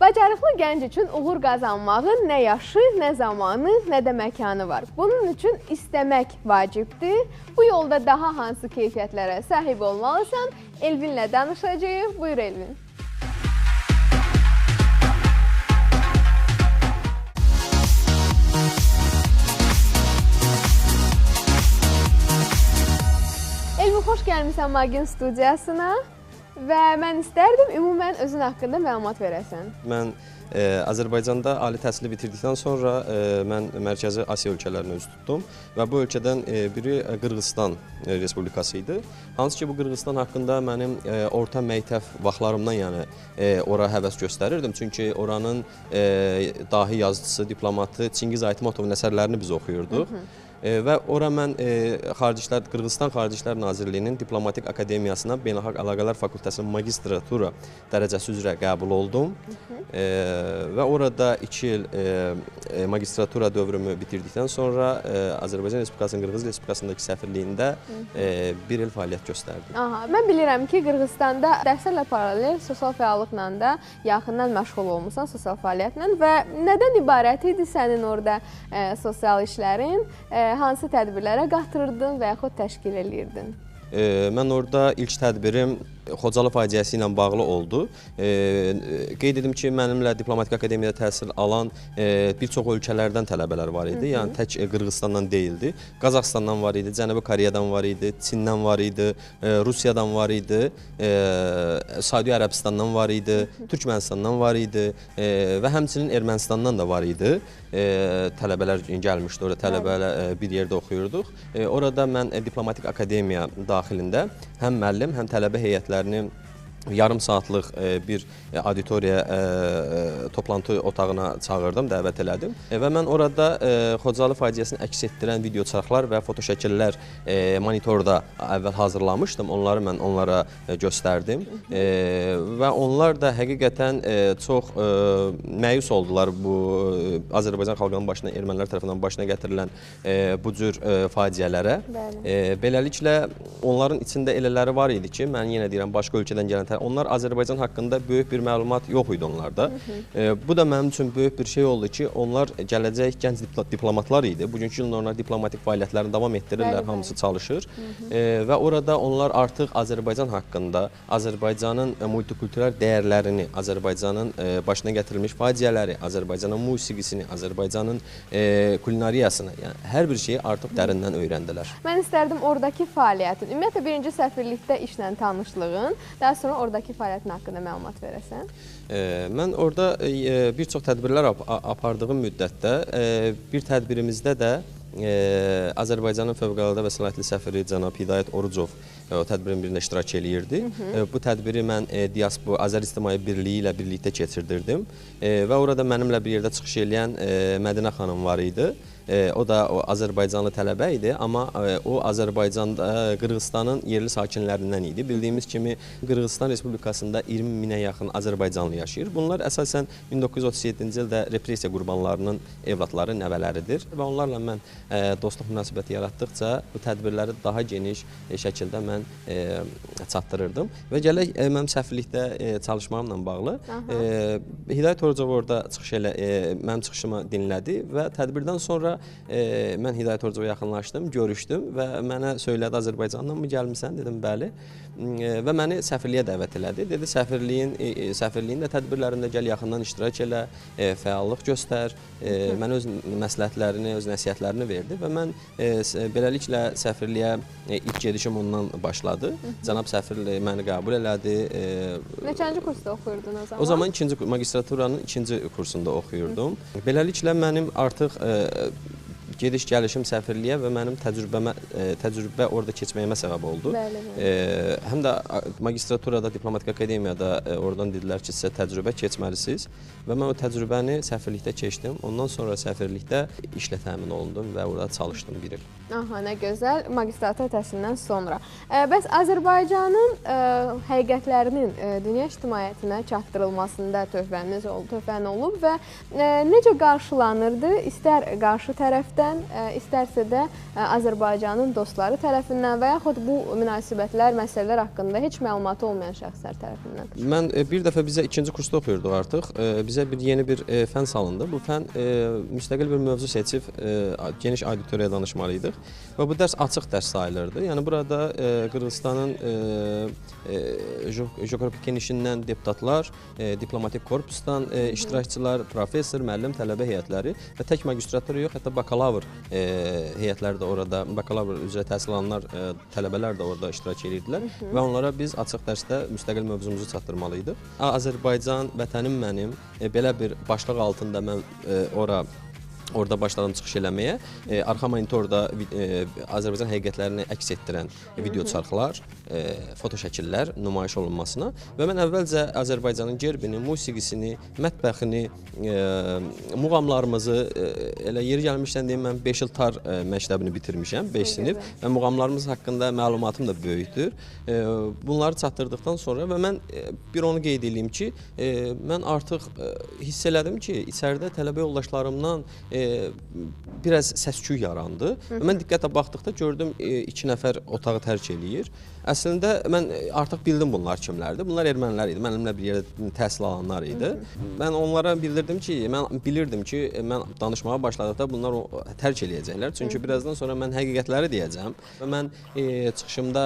Bacarıqlı gənc üçün uğur qazanmağın nə yaşı, nə zamanı, nə də məkanı var. Bunun üçün istəmək vacibdir. Bu yolda daha hansı keyfiyyətlərə sahib olmalısan? Elvinlə danışacağıq. Buyur Elvin. Elvin, xoş gəlmişsən Magin studiyasına. Və mən istərdim ümumən özün haqqında məlumat verəsən. Mən Azərbaycanda ali təhsili bitirdikdən sonra mən Mərkəzi Asiya ölkələrinə üz tutdum və bu ölkədən biri Qırğızstan Respublikası idi. Hansı ki, bu Qırğızstan haqqında mənim orta məktəb vaxtlarımdan yəni ora həvəs göstərirdim. Çünki oranın dahi yazıcısı, diplomatı Çingiz Aytmatovun əsərlərini biz oxuyurduq. Və ora mən Qırğızstan Xarici İşlər Nazirliyinin Diplomatik Akademiyasına Beynəlxalq Əlaqələr Fakültəsinin magistratura dərəcəsi üzrə qəbul oldum. Və orada 2 il magistratura dövrümü bitirdikdən sonra Azərbaycan Respublikasının Qırğız Respublikasındakı səfirliyində 1 il fəaliyyət göstərdim. Mən bilirəm ki, Qırğızstanda dərslərlə paralel sosial fəallıqla da yaxından məşğul olmusan, sosial fəaliyyətlə və nədən ibarət idi sənin orada sosial işlərin? Hansı tədbirlərə qatırırdın və yaxud təşkil edirdin? Mən orada ilk tədbirim Xocalı faciəsi ilə bağlı oldu. Qeyd edim ki, mənimlə Diplomatik Akademiyada təhsil alan bir çox ölkələrdən tələbələr var idi. Yəni tək Qırğızstandan deyildi. Qazaxıstandan var idi, Cənubi Koreyadan var idi, Çindən var idi, Rusiyadan var idi, Səudiyyə Ərəbistandan var idi, Türkmənistandan var idi və həmçinin Ermənistandan da var idi. Tələbələr gəlmişdi, orada tələbələr bir yerdə oxuyurduq. Orada mən Diplomatik Akademiya daxilində həm müəllim, həm tələbə heyətlərini yarım saatlıq bir auditoriya toplantı otağına çağırdım, dəvət elədim və mən orada Xocalı faciəsini əks etdirən video çarxlar və fotoşəkillər monitorda əvvəl hazırlamışdım. Onları mən onlara göstərdim və onlar da həqiqətən çox məyus oldular bu Azərbaycan xalqının başına, ermənilər tərəfindən başına gətirilən bu cür faciələrə. Beləliklə, onların içində elələri var idi ki, mən yenə deyirəm, başqa ölkədən gələn onlar Azərbaycan haqqında böyük bir məlumat yox idi onlarda. Bu da mənim üçün böyük bir şey oldu ki, onlar gələcək gənc diplomatlar idi. Bugünkü gün onlar diplomatik fəaliyyətlərini davam etdirirlər, hamısı çalışır. Və orada onlar artıq Azərbaycan haqqında, Azərbaycanın multikultural dəyərlərini, Azərbaycanın başına gətirilmiş faciələri, Azərbaycanın musiqisini, Azərbaycanın kulinariyasını, yəni hər bir şeyi artıq dərindən öyrəndilər. Mən istərdim oradakı fəaliyyətin, ümumiyyətlə birinci səfirlikdə işlə tanışlığın, daha sonra oradakı fəaliyyətin haqqında məlumat verəsən. Mən orada bir çox tədbirlər apardığım müddətdə bir tədbirimizdə də Azərbaycanın Fövqəladə və Səlahiyyətli səfiri cənab Hidayət Orucov o tədbirin birində iştirak eləyirdi. Bu tədbiri mən Azər İctimai Birliyi ilə birlikdə keçirdirdim və orada mənimlə bir yerdə çıxış eləyən Mədinə xanım var idi. O da Azərbaycanlı tələbə idi, amma o Azərbaycanda Qırğızstanın yerli sakinlərindən idi. Bildiyimiz kimi Qırğızstan Respublikasında 20 minə yaxın Azərbaycanlı yaşayır. Bunlar əsasən 1937-ci ildə repressiya qurbanlarının evladları, nəvələridir və onlarla mən dostluq münasibəti yaratdıqca bu tədbirləri daha geniş şəkildə mən çatdırırdım və gələk mənim səfirlikdə çalışmamla bağlı Hidayət Orucov orada mənim çıxışımı dinlədi və tədbirdən sonra mən Hidayət Orucova yaxınlaşdım, görüşdüm və mənə söylədi, Azərbaycandan mı gəlmisən? Dedim, bəli. Və məni səfirliyə dəvət elədi. Dedi, səfirliyin də tədbirlərində gəl, yaxından iştirak elə, fəallıq göstər. Mənə öz məsləhətlərini, öz nəsihətlərini verdi və mən beləliklə səfirliyə ilk gedişim ondan başladı. Cənab səfir məni qəbul elədi. Neçənci kursda oxuyurdun o zaman? O zaman magistraturanın 2-ci kursunda oxuyurdum. Beləliklə mənim artıq gediş-gəlişim səfirliyə və mənim təcrübə orada keçməyimə səbəb oldu. Həm də magistraturada, Diplomatik Akademiyada oradan dedilər ki, sizə təcrübə keçməlisiniz və mən o təcrübəni səfirlikdə keçdim. Ondan sonra səfirlikdə işlə təmin olundum və orada çalışdım 1 il. Aha, nə gözəl. Magistratura təhsilindən sonra. Bəs Azərbaycanın həqiqətlərinin dünya ictimaiyyətinə çatdırılmasında töhfəniz olub və necə qarşılanırdı? İstər qarşı tərəfdən, tərəfindən, istərsə də Azərbaycanın dostları tərəfindən və yaxud bu münasibətlər, məsələlər haqqında heç məlumatı olmayan şəxslər tərəfindən? Mən bir dəfə bizə ikinci kursda oxuyurduq artıq. Bizə yeni bir fən salındı. Bu fən müstəqil bir mövzu seçib geniş auditoriyaya danışmalıydıq və bu dərs açıq dərs sayılırdı. Yəni burada Qırğızstanın Jokoropiken işindən deputatlar, diplomatik korpusdan iştirakçılar, professor, müəllim, tələbə heyətləri və tək magistratura yox, hətta bakalavr heyətləri də orada, bakalavr üzrə təhsil alanlar, tələbələr də orada iştirak edirdilər və onlara biz açıq dərsdə müstəqil mövzumuzu çatdırmalıydıq. Azərbaycan, vətənim mənim, belə bir başlıq altında mən orada başladım çıxış eləməyə. Arxa monitorda Azərbaycan həqiqətlərini əks etdirən video çarxlar, foto şəkillər nümayiş olunmasına və mən əvvəlcə Azərbaycanın gerbini, musiqisini, mətbəxini, muğamlarımızı, elə yeri gəlmişdən deyim, mən 5 il tar məktəbini bitirmişəm, 5 sinif və muğamlarımız haqqında məlumatım da böyükdür. Bunları çatdırdıqdan sonra və mən bir onu qeyd edeyim ki, mən artıq hiss elədim ki, içəridə tələbə yoldaşlarımdan biraz səs-küy yarandı. Mən diqqətlə baxdıqda gördüm 2 nəfər otağı tərk eləyir. Əslində mən artıq bildim bunlar kimlərdir. Bunlar ermənilər idi. Mənimlə bir yerdə təhsil alanlar idi. Mən onlara bildirdim ki, mən bilirdim ki, mən danışmağa başladıqda bunlar tərk eləyəcəklər. Çünki birazdan sonra mən həqiqətləri deyəcəm və mən çıxışımda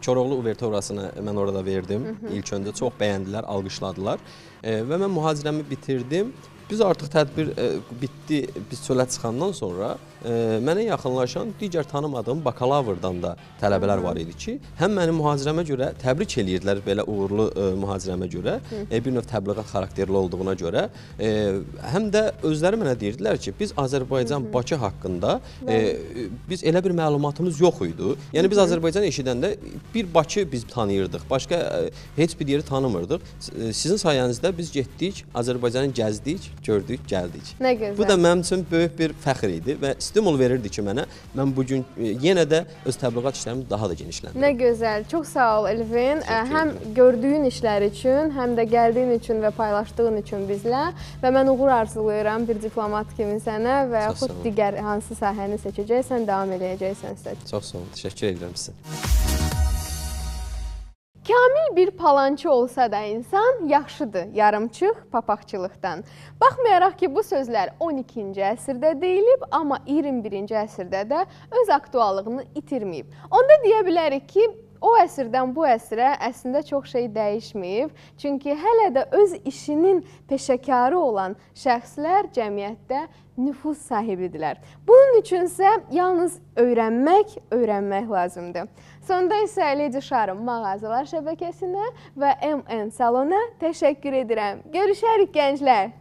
Koroğlu uverturasını mən orada verdim. İlk öncə çox bəyəndilər, alqışladılar və mən mühazirəmi bitirdim. Biz artıq tədbir bitdi, biz çölə çıxandan sonra mənə yaxınlaşan digər tanımadığım bakalavrdan da tələbələr var idi ki, həm mənim mühazirəmə görə təbrik eləyirdilər belə uğurlu mühazirəmə görə, bir növ təbliğat xarakterli olduğuna görə, həm də özləri mənə deyirdilər ki, biz Azərbaycan Bakı haqqında biz elə bir məlumatımız yox idi. Yəni biz Azərbaycan eşidəndə bir Bakı biz tanıyırdıq, başqa heç bir yeri tanımırdıq. Sizin sayənizdə biz getdik, Azərbaycanı gəzdik, gördük, gəldik. Nə gözəl. Bu da mənim üçün böyük bir fəxr idi və stimul verirdi ki, mənə mən bugün yenə də öz təbliğat işlərimi daha da genişləndirim. Nə gözəl. Çox sağ ol Elvin. Həm gördüyün işlər üçün, həm də gəldiyin üçün və paylaşdığın üçün bizlə və mən uğur arzulayıram bir diplomat kimi sənə və yaxud digər hansı sahəni seçəcəksən, davam edəcəksən sizə. Çox sağ olun. Təşəkkür edirəm sizə. Kamil bir palançı olsa da insan yaxşıdır yarımçıq papaqçılıqdan. Baxmayaraq ki, bu sözlər 12-ci əsrdə deyilib, amma 21-ci əsrdə də öz aktuallığını itirməyib. Onda deyə bilərik ki, o əsrdən bu əsrə əslində çox şey dəyişməyib. Çünki hələ də öz işinin peşəkarı olan şəxslər cəmiyyətdə nüfuz sahibidirlər. Bunun üçünsə yalnız öyrənmək lazımdır. Sonda isə Lady Charm mağazalar şəbəkəsinə və MN Salona təşəkkür edirəm. Görüşərik gənclər.